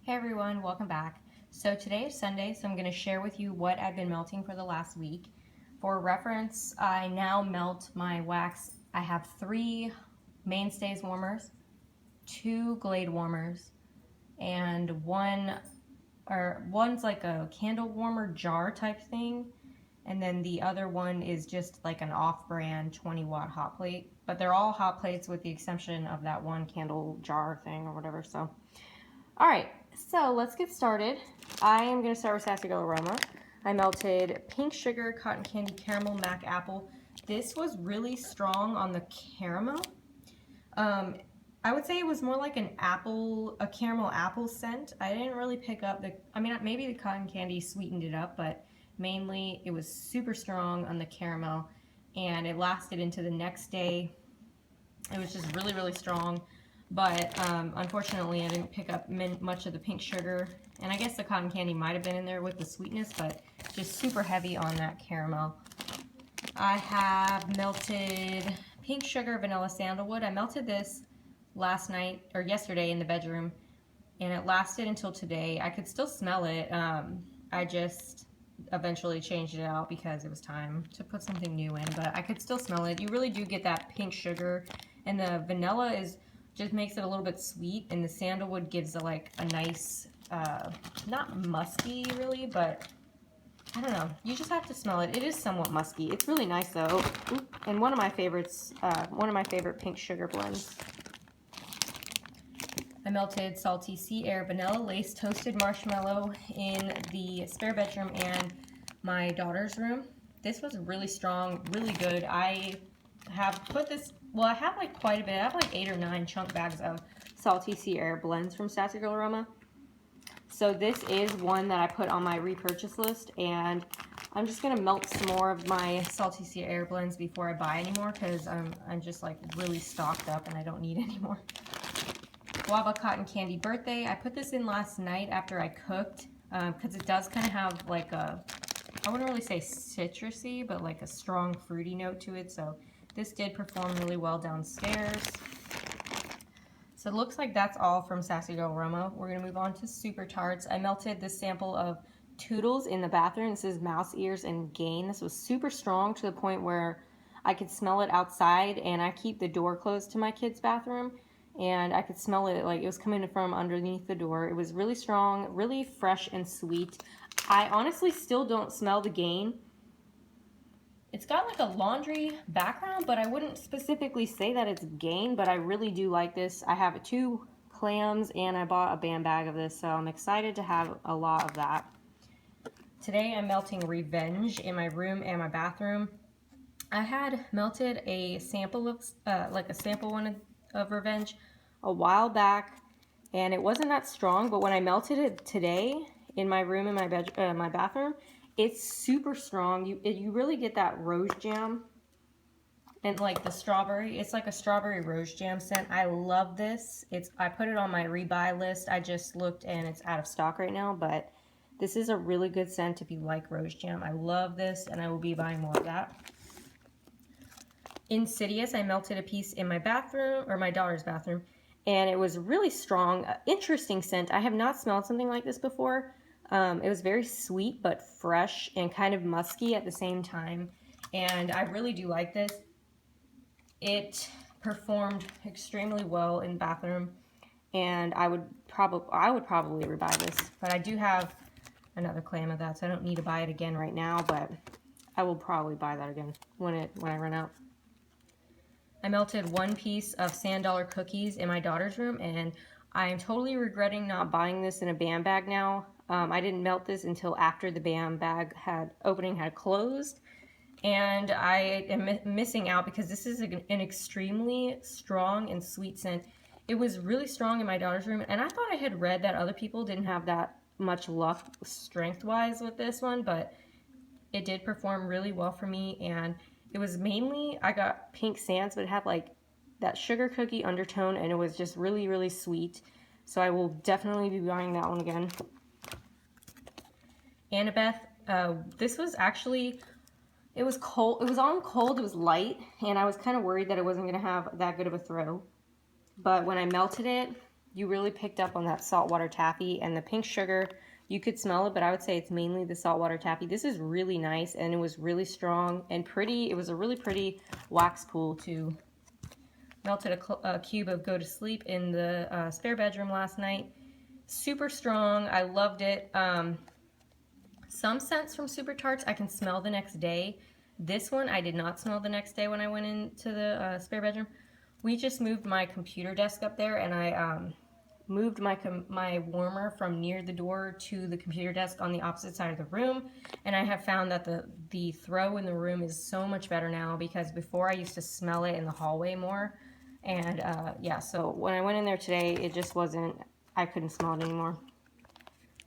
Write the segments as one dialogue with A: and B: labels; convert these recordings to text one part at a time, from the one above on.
A: Hey everyone, welcome back. So today is Sunday, so I'm going to share with you what I've been melting for the last week. For reference, I now melt my wax. I have 3 Mainstays warmers, 2 Glade warmers, and one's like a candle warmer jar type thing, and then the other one is just like an off-brand 20-watt hot plate. But they're all hot plates with the exception of that one candle jar thing or whatever. So, all right. So let's get started. I am going to start with Sassy Girl Aroma. I melted pink sugar, cotton candy, caramel, mac apple. This was really strong on the caramel. I would say it was more like a caramel apple scent. I didn't really pick up maybe the cotton candy sweetened it up, but mainly it was super strong on the caramel, and it lasted into the next day. It was just really, really strong. But unfortunately, I didn't pick up much of the pink sugar, and I guess the cotton candy might have been in there with the sweetness, but just super heavy on that caramel. I have melted pink sugar, vanilla sandalwood. I melted this last night, or yesterday in the bedroom, and it lasted until today. I could still smell it. I just eventually changed it out because it was time to put something new in, but I could still smell it. You really do get that pink sugar, and the vanilla just makes it a little bit sweet, and the sandalwood gives a nice, not musky really, but I don't know. You just have to smell it. It is somewhat musky. It's really nice though, and one of my favorite pink sugar blends. I melted salty sea air vanilla lace toasted marshmallow in the spare bedroom and my daughter's room. This was really strong, really good. I have put this. Well, I have like quite a bit. I have like 8 or 9 chunk bags of salty sea air blends from Sassy Girl Aroma. So this is one that I put on my repurchase list, and I'm just gonna melt some more of my salty sea air blends before I buy any more, because I'm just like really stocked up and I don't need any more. Guava cotton candy birthday. I put this in last night after I cooked, because it does kind of have like I wouldn't really say citrusy, but like a strong fruity note to it. So this did perform really well downstairs. So it looks like that's all from Sassy Girl Aroma. We're going to move on to Super Tarts. I melted this sample of Toodles in the bathroom. This is mouse ears and gain. This was super strong to the point where I could smell it outside, and I keep the door closed to my kids' bathroom, and I could smell it like it was coming from underneath the door. It was really strong, really fresh and sweet. I honestly still don't smell the gain. It's got like a laundry background, but I wouldn't specifically say that it's gain, but I really do like this. I have 2 clams, and I bought a band bag of this, so I'm excited to have a lot of that. Today I'm melting Revenge in my room and my bathroom. I had melted a sample of, of Revenge a while back, and it wasn't that strong, but when I melted it today in my room and my bathroom, it's super strong. You really get that rose jam and like the strawberry. It's like a strawberry rose jam scent. I love this. I put it on my rebuy list. I just looked and it's out of stock right now, but this is a really good scent if you like rose jam. I love this, and I will be buying more of that. Insidious, I melted a piece in my bathroom, or my daughter's bathroom, and it was really strong. Interesting scent. I have not smelled something like this before. It was very sweet but fresh and kind of musky at the same time, and I really do like this. It performed extremely well in the bathroom, and I would probably rebuy this, but I do have another clam of that, so I don't need to buy it again right now, but I will probably buy that again when I run out. I melted 1 piece of sand dollar cookies in my daughter's room, and I am totally regretting not buying this in a band bag now. I didn't melt this until after the band bag opening had closed, and I am missing out because this is an extremely strong and sweet scent. It was really strong in my daughter's room, and I thought I had read that other people didn't have that much luck strength-wise with this one, but it did perform really well for me, and it was mainly, I got pink sands, but it had like that sugar cookie undertone, and it was just really, really sweet. So I will definitely be buying that one again. Annabeth, this was actually, it was cold, it was on cold, it was light, and I was kind of worried that it wasn't going to have that good of a throw. But when I melted it, you really picked up on that saltwater taffy, and the pink sugar, you could smell it, but I would say it's mainly the saltwater taffy. This is really nice, and it was really strong and pretty. It was a really pretty wax pool too. Melted a cube of Go to Sleep in the spare bedroom last night. Super strong. I loved it. Some scents from Super Tarts I can smell the next day. This one I did not smell the next day when I went into the spare bedroom. We just moved my computer desk up there, and I moved my warmer from near the door to the computer desk on the opposite side of the room, and I have found that the throw in the room is so much better now, because before I used to smell it in the hallway more. And yeah, so when I went in there today, it just wasn't, I couldn't smell it anymore.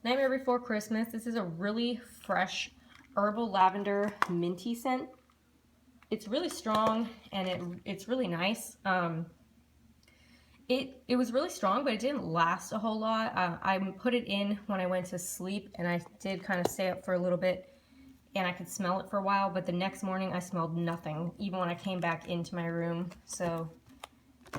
A: Nightmare Before Christmas. This is a really fresh herbal lavender minty scent. It's really strong, and it's really nice. It was really strong, but it didn't last a whole lot. I put it in when I went to sleep, and I did kind of stay up for a little bit, and I could smell it for a while, but the next morning I smelled nothing, even when I came back into my room. So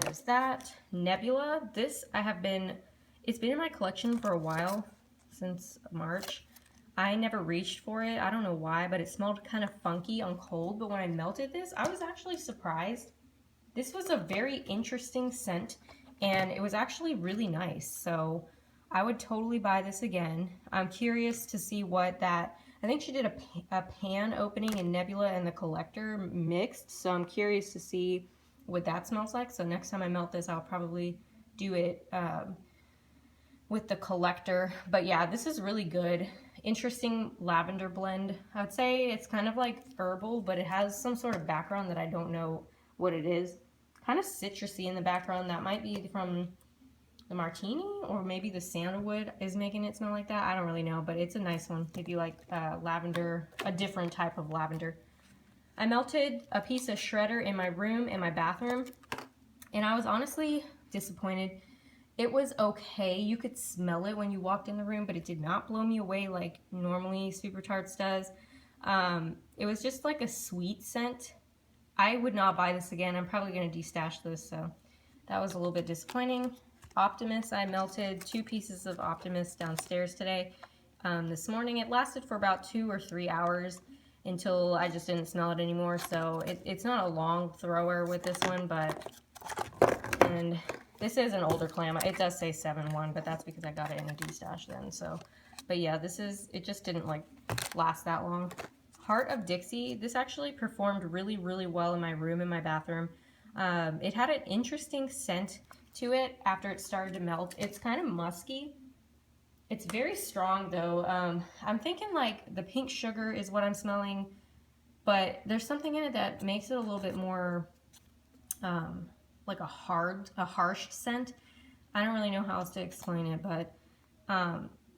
A: there's that. Nebula. This it's been in my collection for a while, since March. I never reached for it. I don't know why, but it smelled kind of funky on cold, but when I melted this, I was actually surprised. This was a very interesting scent, and it was actually really nice, so I would totally buy this again. I'm curious to see what that, I think she did a pan opening in Nebula and the Collector mixed, so I'm curious to see what that smells like. So next time I melt this, I'll probably do it with the Collector. But yeah, this is really good. Interesting lavender blend. I would say it's kind of like herbal, but it has some sort of background that I don't know what it is. Kind of citrusy in the background. That might be from the martini, or maybe the sandalwood is making it smell like that. I don't really know, but it's a nice one if you like lavender, a different type of lavender. I melted a piece of shredder in my room and my bathroom, and I was honestly disappointed. It was okay. You could smell it when you walked in the room, but it did not blow me away like normally Super Tarts does. It was just like a sweet scent. I would not buy this again. I'm probably going to destash this, so that was a little bit disappointing. Optimus, I melted 2 pieces of Optimus downstairs today. This morning, it lasted for about 2 or 3 hours until I just didn't smell it anymore, so it's not a long thrower with this one, and this is an older clam. It does say 7-1, but that's because I got it in a destash then, so, but yeah, it just didn't like last that long. Heart of Dixie, this actually performed really, really well in my room and my bathroom. It had an interesting scent to it after it started to melt. It's kind of musky. It's very strong though. I'm thinking like the pink sugar is what I'm smelling, but there's something in it that makes it a little bit more like a harsh scent. I don't really know how else to explain it, but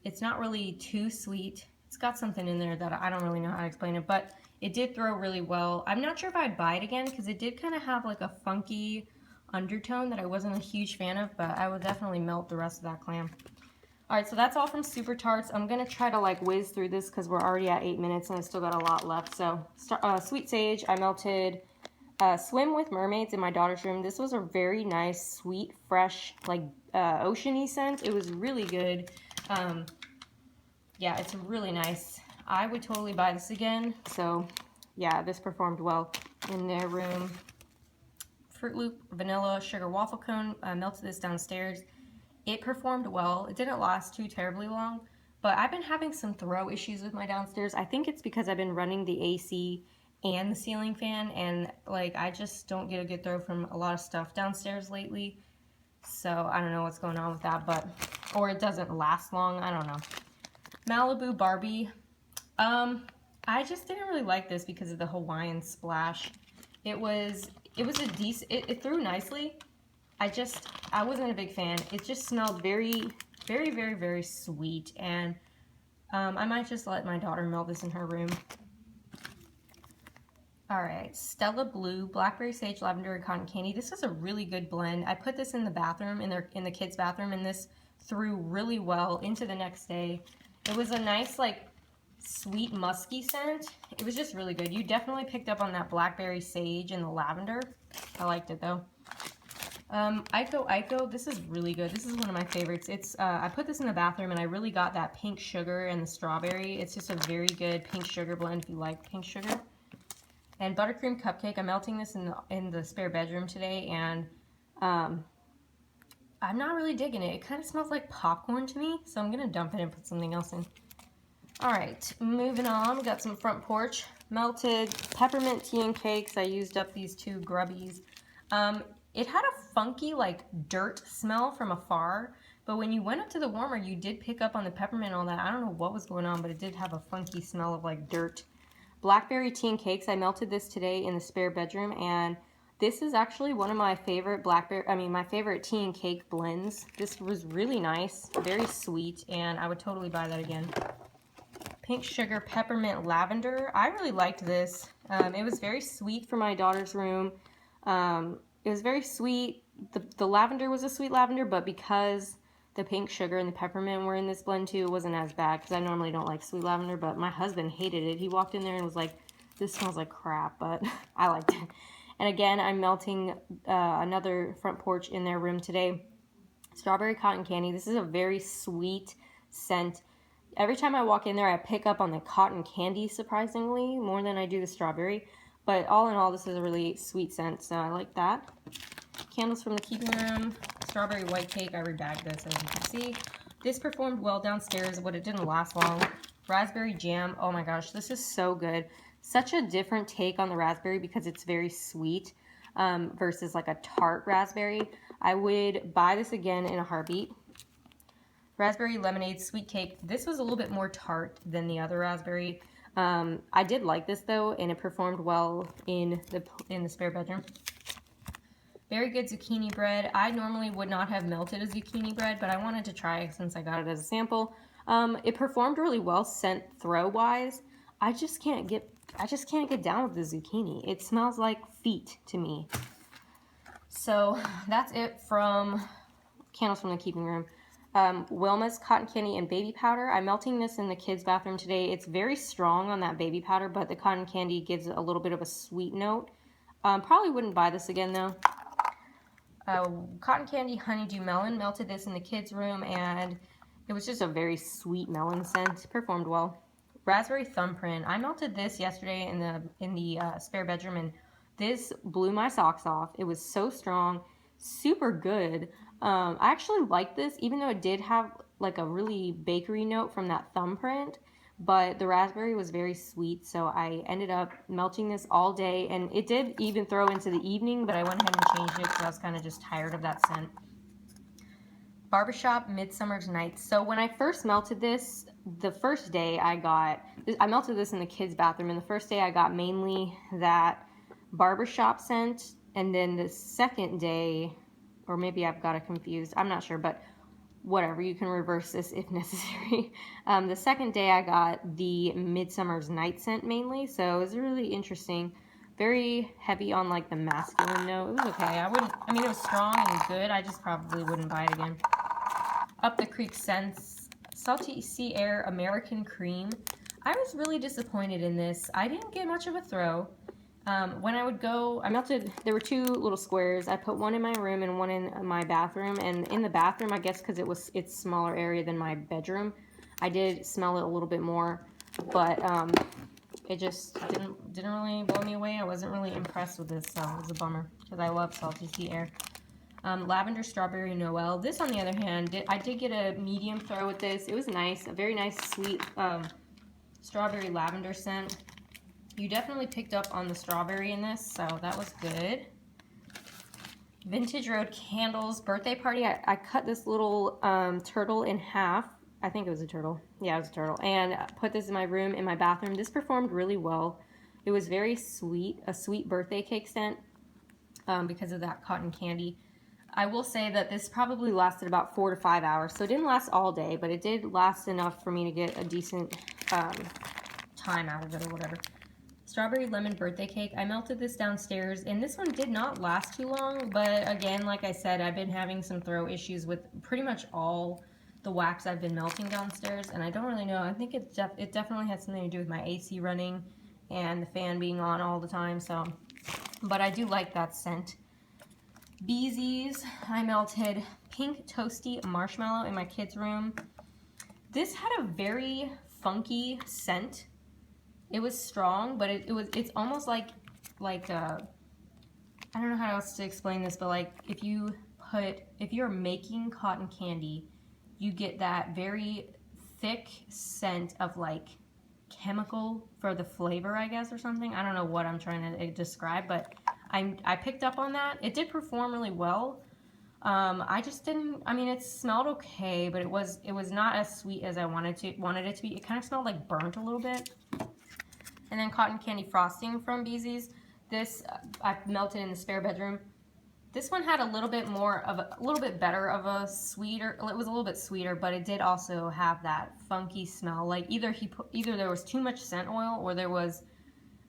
A: it's not really too sweet. It's got something in there that I don't really know how to explain it, but it did throw really well. I'm not sure if I'd buy it again because it did kind of have like a funky undertone that I wasn't a huge fan of, but I would definitely melt the rest of that clam. Alright, so that's all from Super Tarts. I'm going to try to like whiz through this because we're already at 8 minutes and I still got a lot left. So, Sweet Sage, I melted Swim with Mermaids in my daughter's room. This was a very nice, sweet, fresh, like oceany scent. It was really good. Yeah, it's really nice. I would totally buy this again. So, yeah, this performed well in their room. Fruit Loop Vanilla Sugar Waffle Cone. I melted this downstairs. It performed well. It didn't last too terribly long, but I've been having some throw issues with my downstairs. I think it's because I've been running the AC and the ceiling fan, and like I just don't get a good throw from a lot of stuff downstairs lately. So I don't know what's going on with that, but or it doesn't last long. I don't know. Malibu Barbie. I just didn't really like this because of the Hawaiian splash. It was a decent. It threw nicely. I wasn't a big fan. It just smelled very, very, very, very sweet, and I might just let my daughter melt this in her room. Alright, Stella Blue, Blackberry Sage, Lavender, and Cotton Candy. This is a really good blend. I put this in the bathroom, in the kids' bathroom, and this threw really well into the next day. It was a nice, like, sweet, musky scent. It was just really good. You definitely picked up on that Blackberry Sage and the lavender. I liked it, though. Ico, this is really good. This is one of my favorites. It's I put this in the bathroom and I really got that pink sugar and the strawberry. It's just a very good pink sugar blend if you like pink sugar. And buttercream cupcake. I'm melting this in the spare bedroom today, and I'm not really digging it. It kind of smells like popcorn to me, so I'm gonna dump it and put something else in. All right, moving on. We got some Front Porch melted peppermint tea and cakes. I used up these two grubbies. It had a funky, like, dirt smell from afar, but when you went up to the warmer, you did pick up on the peppermint and all that. I don't know what was going on, but it did have a funky smell of, like, dirt. Blackberry tea and cakes. I melted this today in the spare bedroom, and this is actually one of my favorite my favorite tea and cake blends. This was really nice, very sweet, and I would totally buy that again. Pink sugar peppermint lavender. I really liked this. It was very sweet for my daughter's room. It was very sweet. The lavender was a sweet lavender, but because the pink sugar and the peppermint were in this blend too, it wasn't as bad, because I normally don't like sweet lavender, but my husband hated it. He walked in there and was like, this smells like crap, but I liked it. And again, I'm melting another Front Porch in their room today. Strawberry cotton candy. This is a very sweet scent. Every time I walk in there, I pick up on the cotton candy, surprisingly, more than I do the strawberry. But all in all, this is a really sweet scent, so I like that. Candles from the keeping room. Strawberry white cake. I rebagged this, as you can see. This performed well downstairs, but it didn't last long. Raspberry jam. Oh my gosh, this is so good. Such a different take on the raspberry because it's very sweet versus like a tart raspberry. I would buy this again in a heartbeat. Raspberry lemonade sweet cake. This was a little bit more tart than the other raspberry. I did like this though, and it performed well in the spare bedroom. Very good zucchini bread. I normally would not have melted a zucchini bread, but I wanted to try it since I got it as a sample. It performed really well scent throw wise. I just can't get down with the zucchini. It smells like feet to me. So that's it from Candles from the Keeping Room. Wilma's cotton candy and baby powder. I'm melting this in the kids' bathroom today. It's very strong on that baby powder, but the cotton candy gives a little bit of a sweet note. Probably wouldn't buy this again though. Cotton candy honeydew melon. Melted this in the kids' room, and it was just a very sweet melon scent. Performed well. Raspberry thumbprint. I melted this yesterday in the spare bedroom, and this blew my socks off. It was so strong, super good. I actually liked this, even though it did have like a really bakery note from that thumbprint, but the raspberry was very sweet, so I ended up melting this all day, and it did even throw into the evening, but I went ahead and changed it because I was kind of just tired of that scent. Barbershop Midsummer's Night. So when I first melted this, the first day I melted this in the kids' bathroom, and the first day I got mainly that barbershop scent, and then the second day, or maybe I've got it confused, I'm not sure, but whatever, you can reverse this if necessary. The second day I got the Midsummer's Night scent mainly, so it was really interesting. Very heavy on like the masculine note. It was okay. I mean, it was strong and good. I just probably wouldn't buy it again. Up the Creek Scents Salty Sea Air American Cream. I was really disappointed in this. I didn't get much of a throw. When I would go, I melted, there were two little squares. I put one in my room and one in my bathroom. And in the bathroom, I guess because it's smaller area than my bedroom, I did smell it a little bit more. But it just didn't really blow me away. I wasn't really impressed with this, so it was a bummer because I love Salty Sea Air. Lavender Strawberry Noel. This, on the other hand, I did get a medium throw with this. It was nice, a very nice sweet strawberry lavender scent. You definitely picked up on the strawberry in this, so that was good. Vintage Road Candles Birthday Party. I cut this little turtle in half. I think it was a turtle. Yeah, it was a turtle. And put this in my room, in my bathroom. This performed really well. It was very sweet, a sweet birthday cake scent because of that cotton candy. I will say that this probably lasted about 4 to 5 hours. So it didn't last all day, but it did last enough for me to get a decent time out of it or whatever. Strawberry Lemon Birthday Cake. I melted this downstairs, and this one did not last too long, but again, like I said, I've been having some throw issues with pretty much all the wax I've been melting downstairs, and I don't really know. I think it definitely had something to do with my AC running and the fan being on all the time, so, but I do like that scent. Beesies, I melted pink toasty marshmallow in my kids' room. This had a very funky scent. It was strong, but it's almost like I don't know how else to explain this, but like if you're making cotton candy, you get that very thick scent of like chemical for the flavor, I guess, or something. I don't know what I'm trying to describe, but I picked up on that. It did perform really well. I just didn't, I mean, it smelled okay, but it was not as sweet as I wanted it to be. It kind of smelled like burnt a little bit. And then cotton candy frosting from Beesies. This I melted in the spare bedroom. This one had a little bit better of a sweeter, it was a little bit sweeter, but it did also have that funky smell. Like either there was too much scent oil, or there was,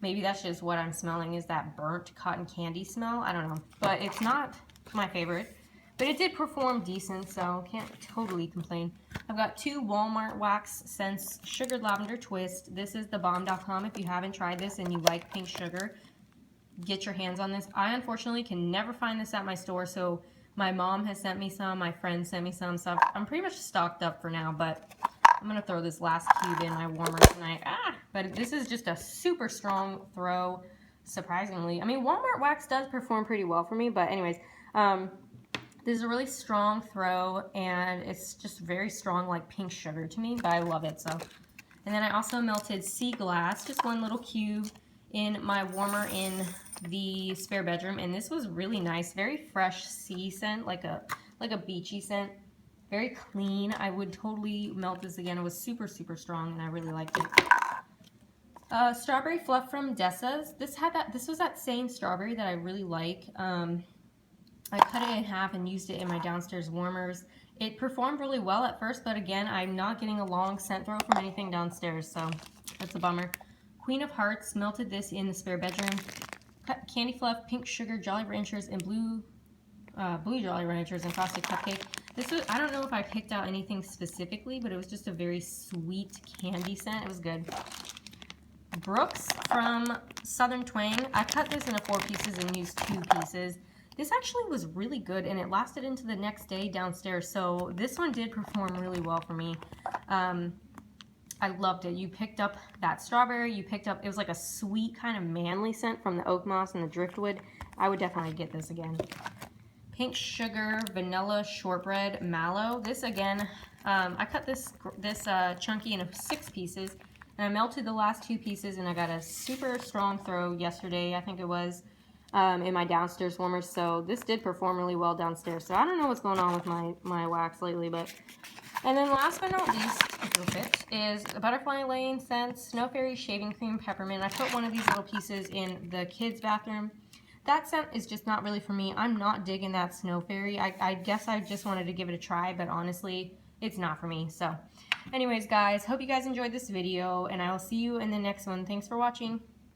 A: maybe that's just what I'm smelling, is that burnt cotton candy smell. I don't know, but it's not my favorite. But it did perform decent, so can't totally complain. I've got 2 Walmart wax scents, Sugared Lavender Twist. This is thebomb.com. If you haven't tried this and you like pink sugar, get your hands on this. I unfortunately can never find this at my store, so my mom has sent me some, my friend sent me some, so I'm pretty much stocked up for now, but I'm going to throw this last cube in my warmer tonight. But this is just a super strong throw, surprisingly. I mean, Walmart wax does perform pretty well for me, but anyways, this is a really strong throw, and it's just very strong, like pink sugar to me, but I love it, so. And then I also melted sea glass, just 1 little cube, in my warmer in the spare bedroom, and this was really nice, very fresh sea scent, like a beachy scent, very clean. I would totally melt this again. It was super, super strong, and I really liked it. Strawberry fluff from Dessa's. This was that same strawberry that I really like. I cut it in half and used it in my downstairs warmers. It performed really well at first, but again, I'm not getting a long scent throw from anything downstairs, so that's a bummer. Queen of Hearts, melted this in the spare bedroom. Cut candy fluff, pink sugar, Jolly Ranchers, and blue Jolly Ranchers and frosted cupcake. This was, I don't know if I picked out anything specifically, but it was just a very sweet candy scent. It was good. Brooks from Southern Twang. I cut this into 4 pieces and used 2 pieces. This actually was really good, and it lasted into the next day downstairs, so this one did perform really well for me. I loved it. You picked up that strawberry, it was like a sweet kind of manly scent from the oak moss and the driftwood. I would definitely get this again. Pink sugar, vanilla shortbread, mallow. This again, I cut this chunky into 6 pieces, and I melted the last 2 pieces, and I got a super strong throw yesterday, I think it was. In my downstairs warmers, so this did perform really well downstairs. So I don't know what's going on with my wax lately, but. And then last but not least, if it'll fit, is Butterfly Lane scent, Snow Fairy Shaving Cream Peppermint. I put 1 of these little pieces in the kids' bathroom. That scent is just not really for me. I'm not digging that Snow Fairy. I guess I just wanted to give it a try, but honestly, it's not for me. So anyways, guys, hope you guys enjoyed this video, and I will see you in the next one. Thanks for watching.